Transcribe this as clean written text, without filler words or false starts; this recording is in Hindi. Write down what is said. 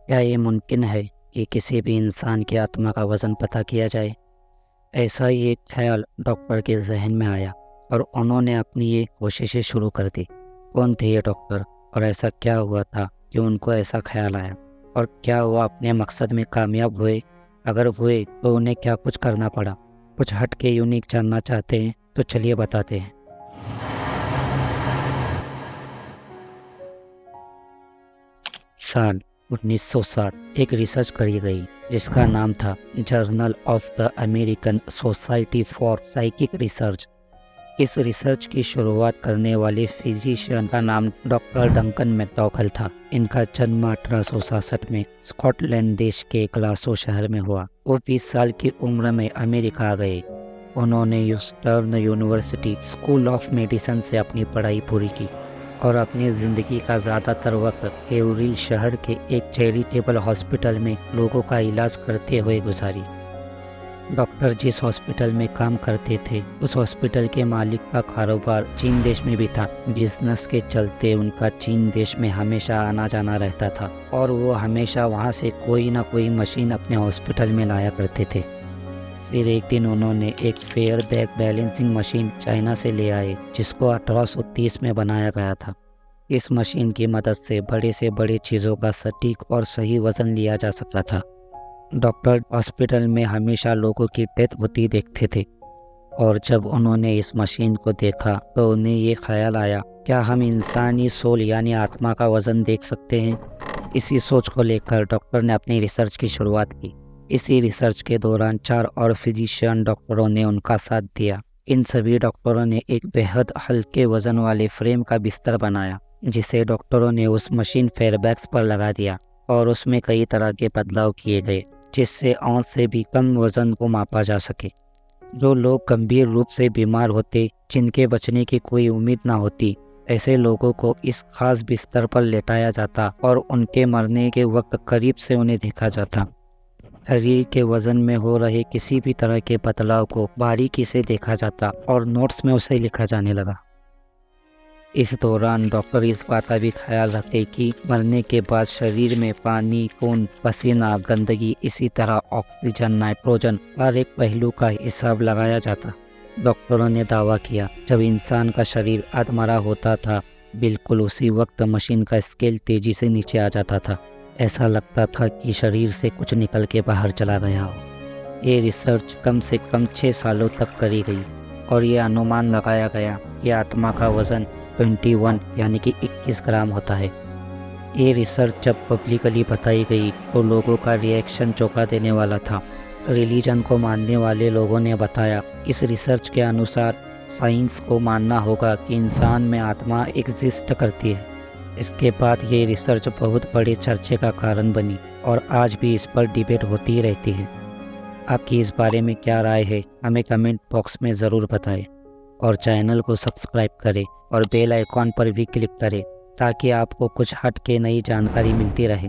क्या ये मुमकिन है कि किसी भी इंसान की आत्मा का वज़न पता किया जाए? ऐसा ही एक ख्याल डॉक्टर के जहन में आया और उन्होंने अपनी ये कोशिशें शुरू कर दी। कौन थे ये डॉक्टर और ऐसा क्या हुआ था कि उनको ऐसा ख्याल आया? और क्या वो अपने मकसद में कामयाब हुए? अगर हुए तो उन्हें क्या कुछ करना पड़ा? कुछ हट के यूनिक जानना चाहते हैं तो चलिए बताते हैं। साल 1960 एक रिसर्च करी गई जिसका नाम था journal of the American society for psychic research. इस रिसर्च की शुरुआत करने वाले फिजिशियन का नाम डॉक्टर डंकन मैकडॉगल था। इनका जन्म 1866 में स्कॉटलैंड देश के ग्लासगो शहर में हुआ। वो 20 साल की उम्र में अमेरिका आ गए। उन्होंने यूस्टर्न यूनिवर्सिटी स्कूल ऑफ मेडिसिन से अपनी पढ़ाई पूरी की और अपनी ज़िंदगी का ज़्यादातर वक्त हेवरिल शहर के एक चैरिटेबल हॉस्पिटल में लोगों का इलाज करते हुए गुजारी। डॉक्टर जिस हॉस्पिटल में काम करते थे उस हॉस्पिटल के मालिक का कारोबार चीन देश में भी था। बिजनेस के चलते उनका चीन देश में हमेशा आना जाना रहता था और वो हमेशा वहाँ से कोई ना कोई मशीन अपने हॉस्पिटल में लाया करते थे। फिर एक दिन उन्होंने एक fair back balancing machine China से ले आए जिसको 1830 में बनाया गया था। इस मशीन की मदद से बड़े से बड़े चीज़ों का सटीक और सही वज़न लिया जा सकता था। डॉक्टर हॉस्पिटल में हमेशा लोगों की डेथ होती देखते थे और जब उन्होंने इस मशीन को देखा तो उन्हें ये ख्याल आया, क्या हम इंसानी सोल यानी आत्मा का वज़न देख सकते हैं? इसी सोच को लेकर डॉक्टर ने अपनी रिसर्च की शुरुआत की। इसी रिसर्च के दौरान 4 और फिजिशियन डॉक्टरों ने उनका साथ दिया। इन सभी डॉक्टरों ने एक बेहद हल्के वज़न वाले फ्रेम का बिस्तर बनाया जिसे डॉक्टरों ने उस मशीन फेयरबैक्स पर लगा दिया और उसमें कई तरह के बदलाव किए गए जिससे औंस से भी कम वज़न को मापा जा सके। जो लोग गंभीर रूप से बीमार होते, जिनके बचने की कोई उम्मीद ना होती, ऐसे लोगों को इस खास बिस्तर पर लेटाया जाता और उनके मरने के वक्त करीब से उन्हें देखा जाता। शरीर के वजन में हो रहे किसी भी तरह के बदलाव को बारीकी से देखा जाता और नोट्स में उसे लिखा जाने लगा। इस दौरान डॉक्टर इस बात का भी ख्याल रखते कि मरने के बाद शरीर में पानी, खून, पसीना, गंदगी, इसी तरह ऑक्सीजन, नाइट्रोजन हर एक पहलू का हिसाब लगाया जाता। डॉक्टरों ने दावा किया, जब इंसान का शरीर अधमरा होता था बिल्कुल उसी वक्त मशीन का स्केल तेजी से नीचे आ जाता था। ऐसा लगता था कि शरीर से कुछ निकल के बाहर चला गया हो। ये रिसर्च कम से कम 6 सालों तक करी गई और ये अनुमान लगाया गया कि आत्मा का वज़न 21 यानी कि 21 ग्राम होता है। ये रिसर्च जब पब्लिकली बताई गई तो लोगों का रिएक्शन चौंका देने वाला था। रिलीजन को मानने वाले लोगों ने बताया, इस रिसर्च के अनुसार साइंस को मानना होगा कि इंसान में आत्मा एग्जिस्ट करती है। इसके बाद ये रिसर्च बहुत बड़े चर्चे का कारण बनी और आज भी इस पर डिबेट होती रहती है। आपकी इस बारे में क्या राय है, हमें कमेंट बॉक्स में ज़रूर बताएं और चैनल को सब्सक्राइब करें और बेल आइकॉन पर भी क्लिक करें ताकि आपको कुछ हट के नई जानकारी मिलती रहे।